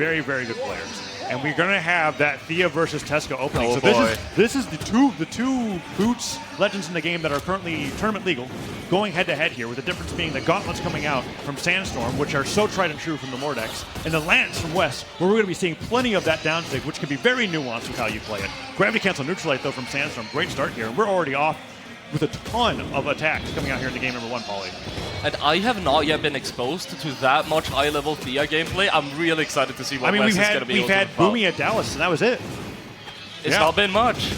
very, very good players. And we're going to have that Thea versus Tesca opening. Oh, so boy. this is the two Boots legends in the game that are currently tournament legal going head-to-head here, with the difference being the Gauntlets coming out from Sandstorm, which are so tried and true from the Mordex, and the Lance from Wess, where we're going to be seeing plenty of that downsig, which can be very nuanced with how you play it. Gravity Cancel Neutralite, though, from Sandstorm. Great start here, and we're already off with a ton of attacks coming out here in the game number 1, Pauly. And I have not yet been exposed to that much high-level Thea gameplay. I'm really excited to see what Wess is going to be able to we've had Boomy at Dallas, and that was it. It's not been much.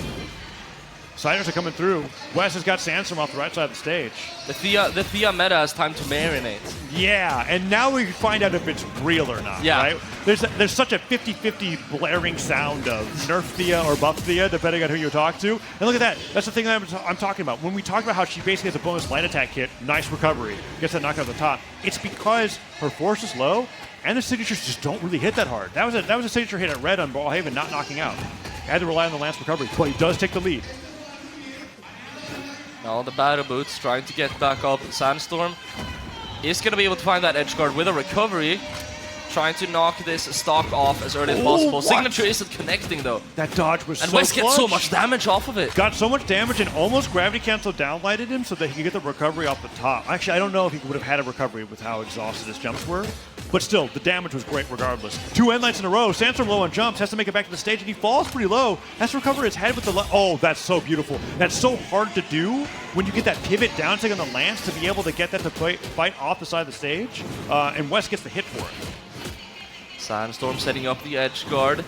Siders are coming through. Wess has got Sandstorm off the right side of the stage. The Thea meta has time to marinate. Yeah, and now we can find out if it's real or not, right? There's such a 50-50 blaring sound of nerf Thea or buff Thea, depending on who you talk to. And look at that. That's the thing that I'm talking about. When we talk about how she basically has a bonus light attack hit, nice recovery, gets that knockout at the top, it's because her force is low, and the signatures just don't really hit that hard. That was a signature hit at red on Brawlhalla, not knocking out. Had to rely on the Lance recovery, but he does take the lead. Now the Battle Boots trying to get back up. Sandstorm is going to be able to find that edge guard with a recovery. Trying to knock this stock off as early as possible. What? Signature isn't connecting though. That dodge was and so Wess gets so much damage off of it. Got so much damage and almost gravity cancel downlighted him so that he could get the recovery off the top. Actually, I don't know if he would have had a recovery with how exhausted his jumps were. But still, the damage was great regardless. 2 end lights in a row. Sandstorm low on jumps, has to make it back to the stage, and he falls pretty low. Has to recover his head with the... Oh, that's so beautiful. That's so hard to do when you get that pivot down on the Lance to be able to get that to fight off the side of the stage. And Wess gets the hit for it. Sandstorm setting up the edge guard.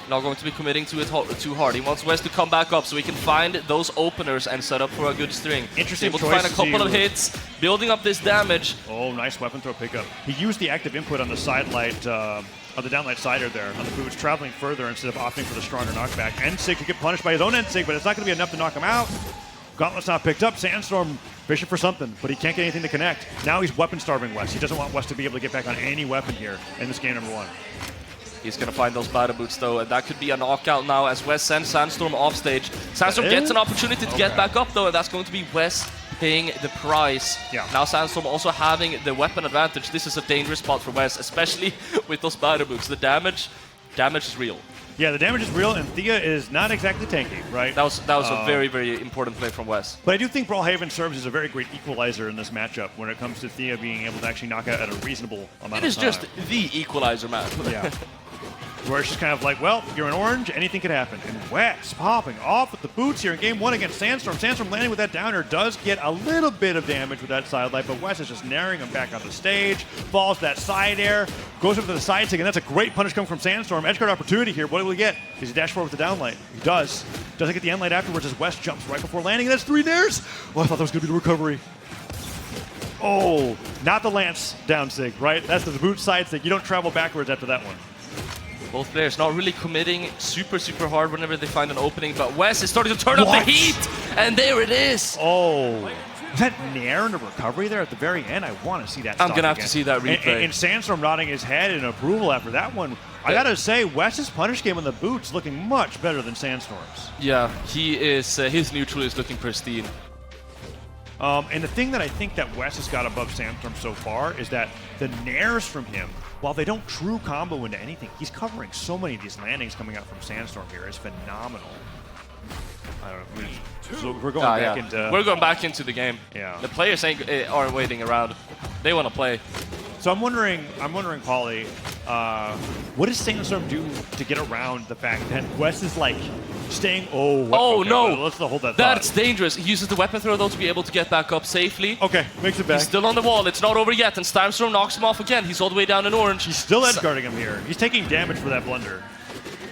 Not going to be committing to it too hard. He wants Wess to come back up so he can find those openers and set up for a good string. Interesting able to find a couple of hits, building up this damage. Oh, nice weapon throw pickup. He used the active input on the side light, on the downlight sider there, on the Boots, traveling further instead of opting for the stronger knockback. Ensig could get punished by his own Ensig, but it's not going to be enough to knock him out. Gauntlet's not picked up. Sandstorm fishing for something, but he can't get anything to connect. Now he's weapon starving Wess. He doesn't want Wess to be able to get back on any weapon here in this game number 1. He's going to find those Battle Boots though, and that could be a knockout now as Wess sends Sandstorm off stage. Sandstorm gets an opportunity to get back up though, and that's going to be Wess paying the price. Yeah. Now Sandstorm also having the weapon advantage. This is a dangerous spot for Wess, especially with those Battle Boots. The damage is real. Yeah, the damage is real, and Thea is not exactly tanky, right? That was a very, very important play from Wess. But I do think Brawlhalla serves as a very great equalizer in this matchup when it comes to Thea being able to actually knock out at a reasonable amount of time. It is just the equalizer, man. Yeah. Where it's just kind of like, well, you're an orange, anything can happen. And Wess popping off with the boots here in game 1 against Sandstorm. Sandstorm landing with that downer does get a little bit of damage with that side light, but Wess is just naring him back on the stage, falls to that side air, goes up to the side stick, and that's a great punish coming from Sandstorm. Edgeguard opportunity here. What will he get? Does he dash forward with the downlight? He does. Doesn't get the end light afterwards as Wess jumps right before landing, and that's 3 nairs. Oh, I thought that was going to be the recovery. Oh, not the Lance down sig, right? That's the boot side sig. You don't travel backwards after that one. Both players not really committing super hard whenever they find an opening, but Wess is starting to turn up the heat, and there it is. Oh, was that nair in the recovery there at the very end? I want to see that. I'm going to have to see that replay. And Sandstorm nodding his head in approval after that one. I got to say, Wess's punish game on the boots looking much better than Sandstorm's. Yeah, he is. His neutral is looking pristine. And the thing that I think that Wess has got above Sandstorm so far is that the nairs from him, while they don't true combo into anything, he's covering so many of these landings coming out from Sandstorm here is phenomenal. I don't know. So we're going back into... We're going back into the game. Yeah. The players aren't waiting around. They want to play. So I'm wondering, Pauly, what does Sandstorm do to get around the fact that Wess is like staying? Oh okay, no! Let's hold that. That's dangerous. He uses the weapon throw though to be able to get back up safely. Okay, makes it back. He's still on the wall. It's not over yet, and Sandstorm knocks him off again. He's all the way down in orange. He's still edge guarding him here. He's taking damage for that blunder.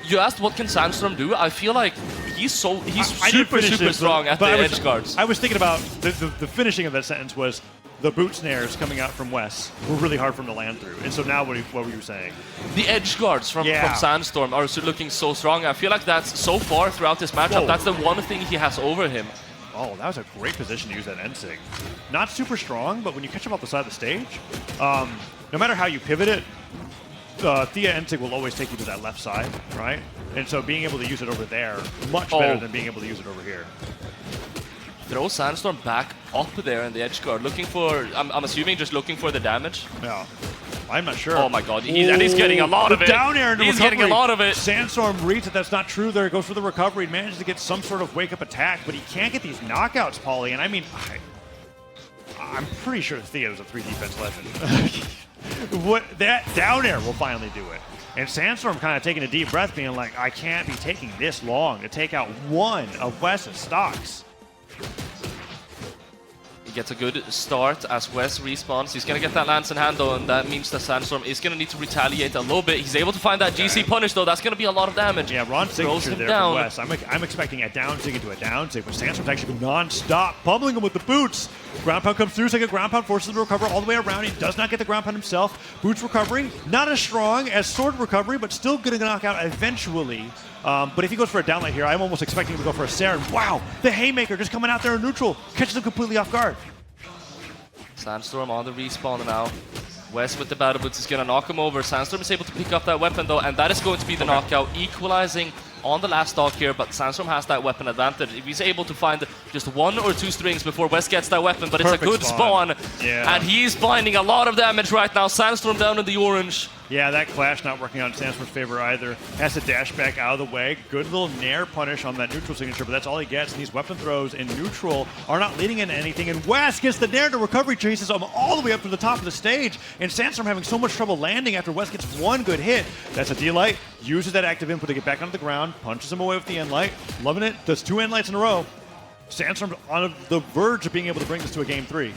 You asked what can Sandstorm do? I feel like he's super this, strong at the edge guards. I was thinking about the finishing of that sentence was the boot snares coming out from Wess were really hard for him to land through. And so now what were you saying? The edge guards from Sandstorm are looking so strong. I feel like that's so far throughout this matchup. That's the one thing he has over him. Oh, that was a great position to use that Ensig. Not super strong, but when you catch him off the side of the stage, no matter how you pivot it, Thea Ensig will always take you to that left side, right? And so being able to use it over there, much better than being able to use it over here. Throw Sandstorm back up there in the edge guard, looking for, I'm assuming just looking for the damage. Yeah. I'm not sure. Oh my god, he's getting a lot of it. Down air into He's recovery. getting a lot of it. Sandstorm reads that that's not true there. Goes for the recovery. Manages to get some sort of wake-up attack, but he can't get these knockouts, Paulie. And I mean, I'm pretty sure Theo's a 3 defense legend. That down air will finally do it. And Sandstorm kind of taking a deep breath, being like, I can't be taking this long to take out one of Wess's stocks. He gets a good start as Wess respawns. He's going to get that lance in hand though, and that means that Sandstorm is going to need to retaliate a little bit. He's able to find that GC punish though. That's going to be a lot of damage. Yeah, Ron signature there down. for Wess. I'm expecting a down sig into a down sig, but Sandstorm's actually been non-stop pummeling him with the boots. Ground pound comes through, second ground pound forces him to recover all the way around. He does not get the ground pound himself. Boots recovery, not as strong as sword recovery, but still going to knock out eventually. But if he goes for a downlight here, I'm almost expecting him to go for a Saren. Wow, the haymaker just coming out there in neutral, catches him completely off guard. Sandstorm on the respawn now. Wess with the battle boots is going to knock him over. Sandstorm is able to pick up that weapon though, and that is going to be the knockout, equalizing on the last stock here, but Sandstorm has that weapon advantage. If he's able to find just 1 or 2 strings before Wess gets that weapon, but Perfect it's a good spawn. Yeah. And he's finding a lot of damage right now. Sandstorm down in the orange. Yeah, that clash not working out in Sandstorm's favor either. Has to dash back out of the way. Good little nair punish on that neutral signature, but that's all he gets. And these weapon throws in neutral are not leading into anything. And Wess gets the nair to recovery, chases him all the way up to the top of the stage. And Sandstorm having so much trouble landing after Wess gets 1 good hit. That's a D-Light. Uses that active input to get back onto the ground. Punches him away with the end light. Loving it. Does 2 end lights in a row. Sandstorm on the verge of being able to bring this to a game 3.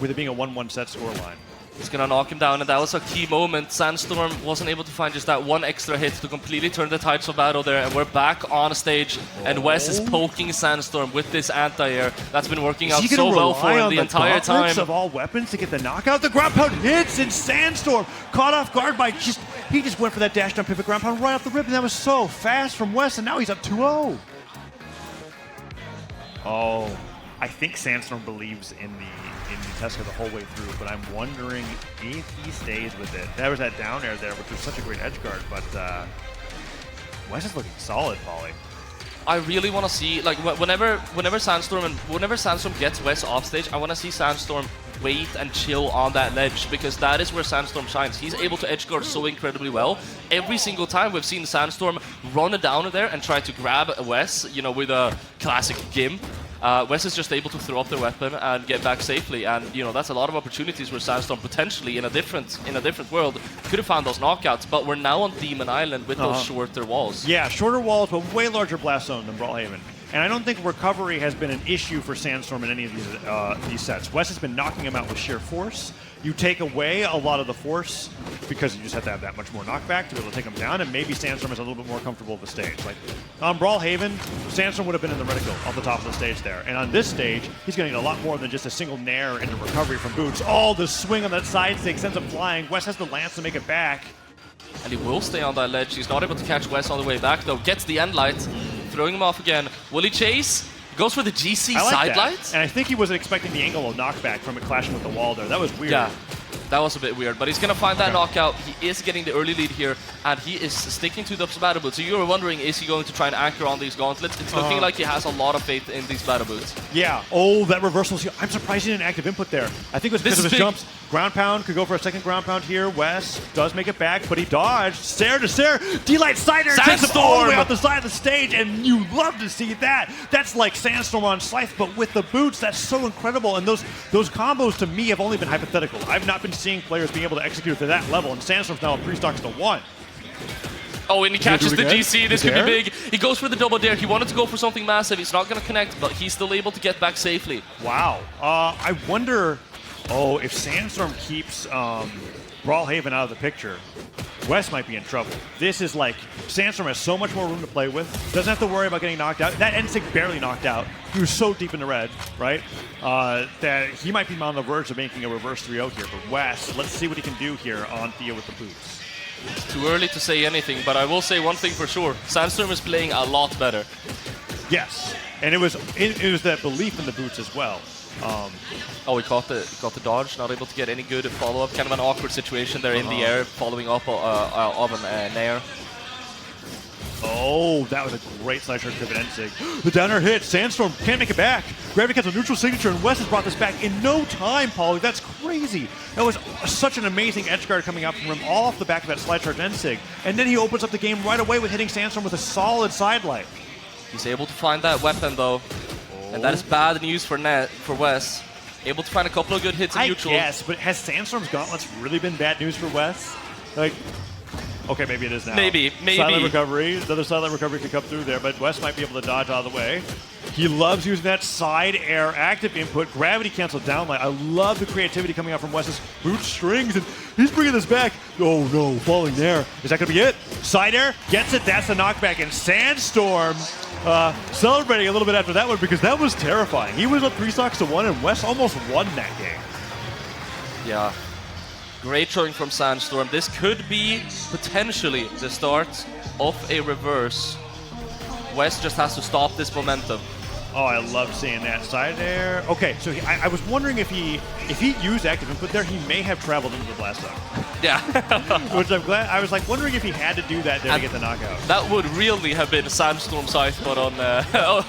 With it being a 1-1 set scoreline. He's going to knock him down, and that was a key moment. Sandstorm wasn't able to find just that 1 extra hit to completely turn the tides of battle there, and we're back on stage, and Wess is poking Sandstorm with this anti-air. That's been working out so well for him the entire time. Of all weapons to get the knockout, the ground pound hits, and Sandstorm caught off guard by he just went for that dash down pivot ground pound right off the rip, and that was so fast from Wess, and now he's up 2-0. Oh, I think Sandstorm believes in the Tesca the whole way through, but I'm wondering if he stays with it. There was that down air there, which was such a great edge guard, but Wess is looking solid, Paulie. I really want to see, like, whenever Sandstorm gets Wess off stage, I want to see Sandstorm wait and chill on that ledge, because that is where Sandstorm shines. He's able to edge guard so incredibly well. Every single time we've seen Sandstorm run it down there and try to grab Wess, you know, with a classic gimp. Wess is just able to throw up their weapon and get back safely, and you know that's a lot of opportunities where Sandstorm potentially in a different world could have found those knockouts. But we're now on Demon Island with those shorter walls. Yeah, shorter walls, but way larger blast zone than Brawlhalla. And I don't think recovery has been an issue for Sandstorm in any of these sets. Wess has been knocking him out with sheer force. You take away a lot of the force because you just have to have that much more knockback to be able to take him down, and maybe Sandstorm is a little bit more comfortable with the stage. Like on Brawlhalla, Sandstorm would have been in the reticle off the top of the stage there. And on this stage, he's going to get a lot more than just a single nair into recovery from Boots. Oh, the swing on that side stick sends him flying. Wess has the lance to make it back. And he will stay on that ledge. He's not able to catch Wess on the way back, though. Gets the end light, throwing him off again. Will he chase? Goes for the GC side light. And I think he wasn't expecting the angle of knockback from it clashing with the wall there. That was weird. Yeah, that was a bit weird, but he's going to find that knockout. He is getting the early lead here, and he is sticking to the battle boots. So you were wondering, is he going to try and anchor on these gauntlets? It's looking like he has a lot of faith in these battle boots. Yeah. Oh, that reversal. I'm surprised he didn't active input there. I think it was because of his jumps. Ground pound, could go for a second ground pound here. Wess does make it back, but he dodged. Stare to stare. D-Light Cider takes him all the way off the side of the stage, and you love to see that. That's like Sandstorm on Scythe, but with the boots, that's so incredible. And those combos, to me, have only been hypothetical. I've not been seeing players being able to execute to that level, and Sandstorm's now 3 stocks to 1. Oh, and he catches the GC. This could be big. He goes for the double dare. He wanted to go for something massive. He's not going to connect, but he's still able to get back safely. Wow. I wonder, if Sandstorm keeps Brawlhalla out of the picture, Wess might be in trouble. This is like, Sandstorm has so much more room to play with. Doesn't have to worry about getting knocked out. That N6 barely knocked out. He was so deep in the red, right? That he might be on the verge of making a reverse 3-0 here. But Wess, let's see what he can do here on Theo with the boots. It's too early to say anything, but I will say one thing for sure. Sandstorm is playing a lot better. Yes, and it was that belief in the boots as well. Oh, he caught the dodge, not able to get any good follow-up. Kind of an awkward situation there in the air, following up of an nair. Oh, that was a great slice shot pivot NSIG. The downer hit. Sandstorm can't make it back. Gravity gets a neutral signature, and Wess has brought this back in no time, Polly. That's crazy. That was such an amazing edge guard coming out from him all off the back of that slide charge NSIG. And then he opens up the game right away with hitting Sandstorm with a solid side light. He's able to find that weapon, though. And that is bad news for Wess. Able to find a couple of good hits in neutral. Yes, but has Sandstorm's gauntlets really been bad news for Wess? Like, okay, maybe it is now. Maybe. Silent recovery. Another silent recovery could come through there, but Wess might be able to dodge out of the way. He loves using that side air active input, gravity cancel downlight. I love the creativity coming out from Wess's boot strings, and he's bringing this back. Oh no, falling there. Is that going to be it? Side air, gets it, that's the knockback, and Sandstorm celebrating a little bit after that one because that was terrifying. He was up 3 stocks to 1, and Wess almost won that game. Yeah. Great showing from Sandstorm. This could be potentially the start of a reverse. Wess just has to stop this momentum. Oh, I love seeing that side air. Okay, so I was wondering if he used active input there, he may have traveled into the blast zone. Yeah. Which I'm glad. I was like wondering if he had to do that there to get the knockout. That would really have been Sandstorm scythe, but on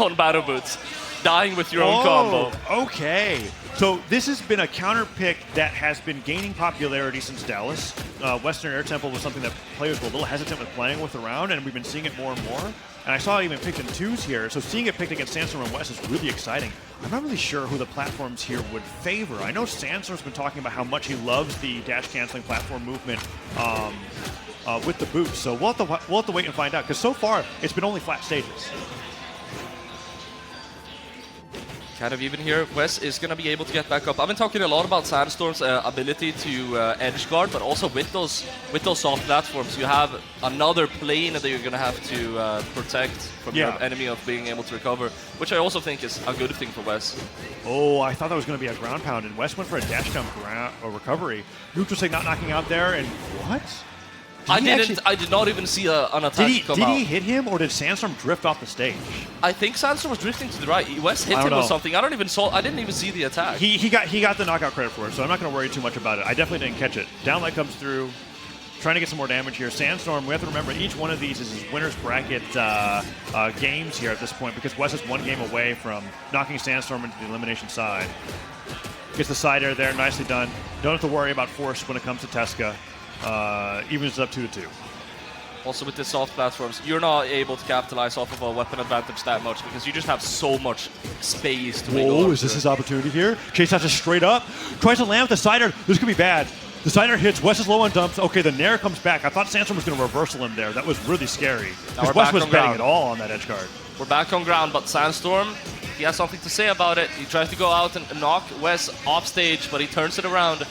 on battle boots, dying with your own combo. Okay. So this has been a counter pick that has been gaining popularity since Dallas. Western Air Temple was something that players were a little hesitant with playing with around, and we've been seeing it more and more. And I saw it even picked in 2s here, so seeing it picked against Sandstorm and Wess is really exciting. I'm not really sure who the platforms here would favor. I know Sandstorm's been talking about how much he loves the dash-canceling platform movement with the boots, so we'll have to wait and find out, because so far, it's been only flat stages. Kind of even here, Wess is going to be able to get back up. I've been talking a lot about Sandstorm's ability to edge guard, but also with those soft platforms, you have another plane that you're going to have to protect from your enemy of being able to recover, which I also think is a good thing for Wess. Oh, I thought that was going to be a ground pound, and Wess went for a dash jump recovery. Neutral sig not knocking out there, and what? I did not even see an attack come out. Did he hit him, or did Sandstorm drift off the stage? I think Sandstorm was drifting to the right. Wess hit him with something. I didn't even see the attack. He got the knockout credit for it, so I'm not going to worry too much about it. I definitely didn't catch it. Downlight comes through, trying to get some more damage here. Sandstorm, we have to remember each one of these is his winner's bracket games here at this point, because Wess is 1 game away from knocking Sandstorm into the elimination side. Gets the side air there, nicely done. Don't have to worry about force when it comes to Tesca. Even if it's up 2-2. Also with the soft platforms, you're not able to capitalize off of a weapon advantage that much because you just have so much space to wiggle. Whoa, is this his opportunity here? Chase has to straight up. Tries to land with the side air. This could be bad. The side air hits. Wess is low on dumps. Okay, the Nair comes back. I thought Sandstorm was going to reversal him there. That was really scary. Because Wess was betting it all on that edge guard. We're back on ground, but Sandstorm, he has something to say about it. He tries to go out and knock Wess off stage, but he turns it around.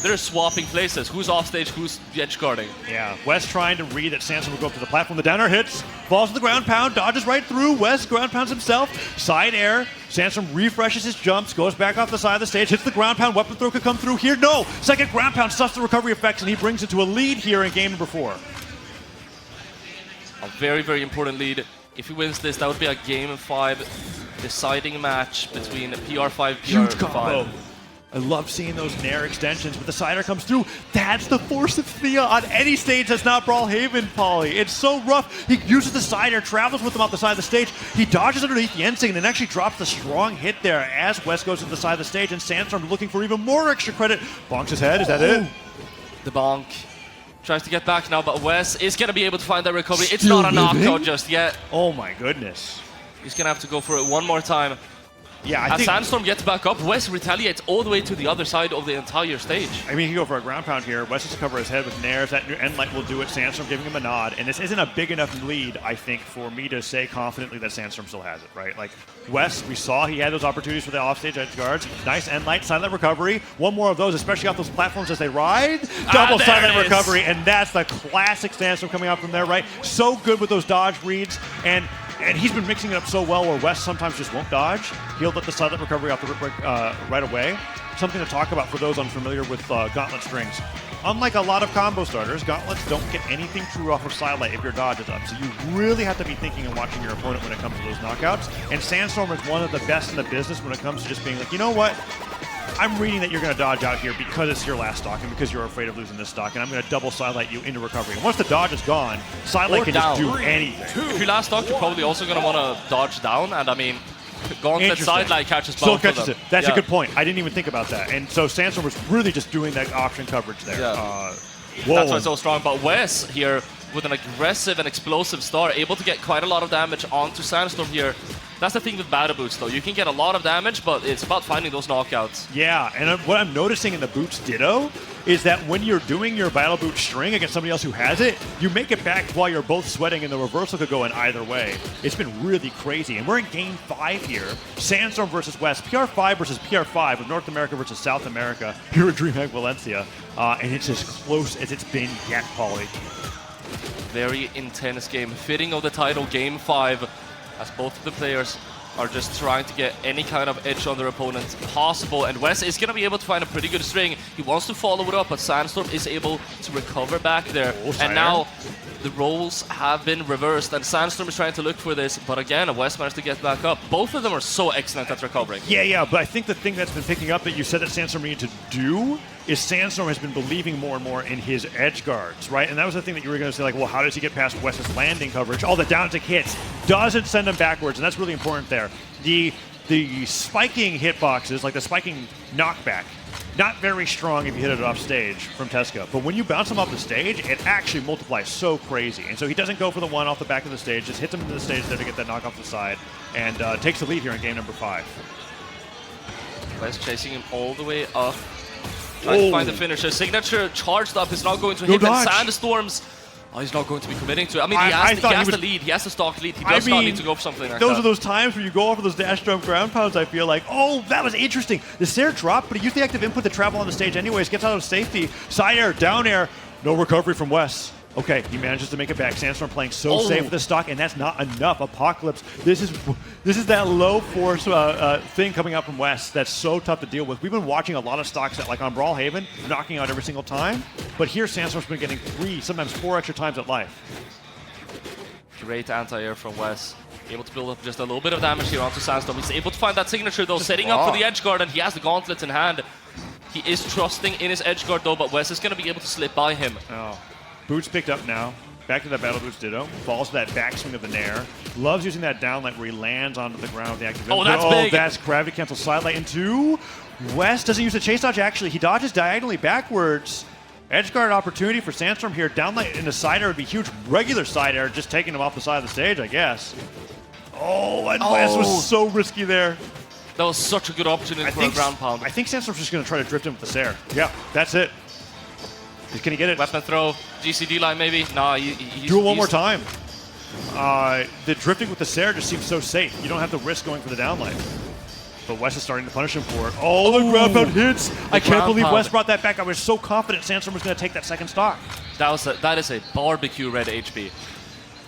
They're swapping places. Who's off stage, who's edge guarding? Yeah, Wess trying to read that Sandstorm will go up to the platform. The downer hits, falls to the ground pound, dodges right through. Wess ground pounds himself. Side air. Sandstorm refreshes his jumps, goes back off the side of the stage, hits the ground pound. Weapon throw could come through here. No! Second ground pound stuffs the recovery effects, and he brings it to a lead here in game number 4. A very, very important lead. If he wins this, that would be a game 5 deciding match between PR5, PR5. I love seeing those Nair extensions, but the side air comes through. That's the force of Thea on any stage that's not Brawlhalla, Polly. It's so rough. He uses the side air, travels with them off the side of the stage. He dodges underneath the NSIG and then actually drops the strong hit there as Wess goes to the side of the stage, and Sandstorm looking for even more extra credit. Bonks his head. Is that it? The bonk. Tries to get back now, but Wess is going to be able to find that recovery. It's not a knockout just yet. Oh my goodness. He's going to have to go for it one more time. Yeah, as Sandstorm gets back up, Wess retaliates all the way to the other side of the entire stage. I mean, he can go for a ground pound here. Wess has to cover his head with Nairs. That end light will do it. Sandstorm giving him a nod. And this isn't a big enough lead, I think, for me to say confidently that Sandstorm still has it, right? Like, Wess, we saw he had those opportunities for the offstage edge guards. Nice end light, silent recovery. One more of those, especially off those platforms as they ride. Double silent recovery, and that's the classic Sandstorm coming out from there, right? So good with those dodge reads, and he's been mixing it up so well where Wess sometimes just won't dodge. He'll let the silent recovery off the rip right away. Something to talk about for those unfamiliar with Gauntlet strings. Unlike a lot of combo starters, Gauntlets don't get anything true off of sidelight if your dodge is up. So you really have to be thinking and watching your opponent when it comes to those knockouts. And Sandstorm is one of the best in the business when it comes to just being like, you know what? I'm reading that you're going to dodge out here because it's your last stock and because you're afraid of losing this stock, and I'm going to double sidelight you into recovery. And once the dodge is gone, sidelight can just do anything. If you last stock, you're probably also going to want to dodge down, and I mean, Gauntlet sidelight catches both Still of catches them. it. That's a good point. I didn't even think about that. And so Sandstorm was really just doing that option coverage there. Yeah. That's why it's so strong. But Wess here, with an aggressive and explosive start, able to get quite a lot of damage onto Sandstorm here. That's the thing with battle boots, though. You can get a lot of damage, but it's about finding those knockouts. Yeah, and what I'm noticing in the boots ditto is that when you're doing your battle boot string against somebody else who has it, you make it back while you're both sweating, and the reversal could go in either way. It's been really crazy, and we're in Game 5 here. Sandstorm versus West, PR5 versus PR5 with North America versus South America here at Dreamhack Valencia, and it's as close as it's been yet, Paulie. Very intense game. Fitting of the title, Game 5, as both of the players are just trying to get any kind of edge on their opponent possible. And Wess is going to be able to find a pretty good string. He wants to follow it up, but Sandstorm is able to recover back there. And now the roles have been reversed, and Sandstorm is trying to look for this, but again, Wess managed to get back up. Both of them are so excellent at recovering. Yeah, but I think the thing that's been picking up that you said that Sandstorm needed to do is Sandstorm has been believing more and more in his edge guards, right? And that was the thing that you were going to say, like, well, how does he get past Wess's landing coverage? All the down tick hits doesn't send him backwards, and that's really important there. The spiking hitboxes, like the spiking knockback, not very strong if you hit it off stage from Tesca, but when you bounce him off the stage, it actually multiplies so crazy. And so he doesn't go for the one off the back of the stage, just hits him into the stage there to get that knock off the side, and takes the lead here in game number 5. Wess chasing him all the way up. Trying to find the finisher. Signature charged up. Is not going to hit. And Sandstorm's. Oh, he's not going to be committing to it. I mean, he has the lead. He has the stock lead. He does not need to go for something like that. Those are those times where you go off of those dash jump ground pounds, I feel like, oh, that was interesting. The Sair dropped, but he used the active input to travel on the stage anyways. Gets out of safety. Side air, down air. No recovery from Wess. Okay, he manages to make it back. Sandstorm playing so safe with the stock, and that's not enough. Apocalypse. This is that low force thing coming out from West that's so tough to deal with. We've been watching a lot of stocks that, like on Brawlhalla, knocking out every single time, but here Sandstorm's been getting 3, sometimes 4 extra times at life. Great anti-air from Wess. Able to build up just a little bit of damage here onto Sandstorm. He's able to find that signature though, setting up for the edge guard, and he has the gauntlets in hand. He is trusting in his edge guard though, but Wess is going to be able to slip by him. Oh. Boots picked up now. Back to that battle boots ditto. Falls to that backswing of the Nair. Loves using that downlight where he lands onto the ground with the active. Oh, that's big. That's gravity cancel sidelight into Wess. Doesn't use the chase dodge actually. He dodges diagonally backwards. Edge guard opportunity for Sandstorm here. Downlight into side air would be huge. Regular side air, just taking him off the side of the stage, I guess. Oh, and Wess was so risky there. That was such a good opportunity for a ground pound. I think Sandstorm's just going to try to drift him with the Sair. Yeah, that's it. Can he get it? Weapon throw, GCD line maybe? Nah, do it one more time. The drifting with the Sair just seems so safe. You don't have to risk going for the downlight. But Wess is starting to punish him for it. Oh, the ground pound hits! I can't believe Wess brought that back. I was so confident Sandstorm was going to take that second stock. That is a barbecue red HP.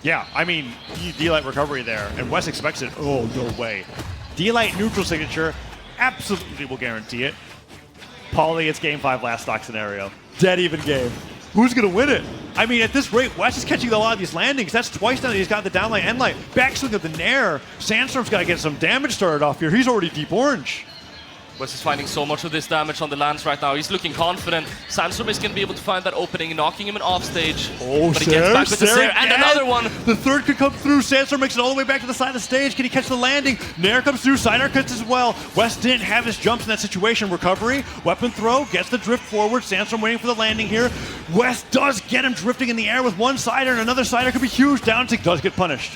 Yeah, I mean, D-Light recovery there, and Wess expects it. Oh, no way. D-Light neutral signature, absolutely will guarantee it. Paulie, it's game 5 last stock scenario. Dead even game. Who's going to win it? I mean, at this rate, Wess is catching a lot of these landings. That's twice now that he's got the downlight and light. Backswing of the Nair. Sandstorm's got to get some damage started off here. He's already deep orange. Wess is finding so much of this damage on the lands right now. He's looking confident. Sandstorm is going to be able to find that opening, knocking him in off stage. Oh, but he gets back with the Sair, and another one. The third could come through. Sandstorm makes it all the way back to the side of the stage. Can he catch the landing? Nair comes through. Side air cuts as well. Wess didn't have his jumps in that situation. Recovery, weapon throw, gets the drift forward. Sandstorm waiting for the landing here. Wess does get him drifting in the air with one sider, and another sider could be huge. Down tick does get punished.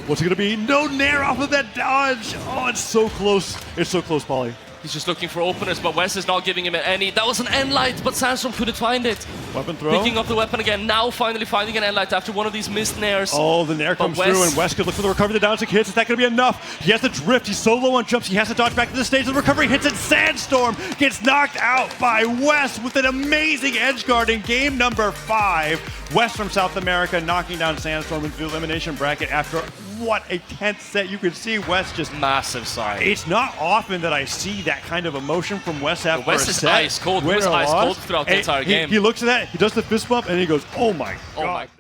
What's it going to be? No Nair off of that dodge. Oh, it's so close. It's so close, Paulie. He's just looking for openers, but Wess is not giving him any. That was an end light, but Sandstorm couldn't find it. Weapon throw. Picking up the weapon again. Now finally finding an end light after one of these missed Nairs. Oh, the Nair comes through, and Wess could look for the recovery. The down tick hits. Is that going to be enough? He has to drift. He's so low on jumps. He has to dodge back to the stage. The recovery hits, and Sandstorm gets knocked out by Wess with an amazing edge guard in game number 5. Wess from South America knocking down Sandstorm into the elimination bracket after what a tense set. You can see Wess just massive side. It's not often that I see that kind of emotion from Wess after a set. Wess is ice cold. He was ice cold throughout the entire game. He looks at that, he does the fist bump, and he goes, oh my God.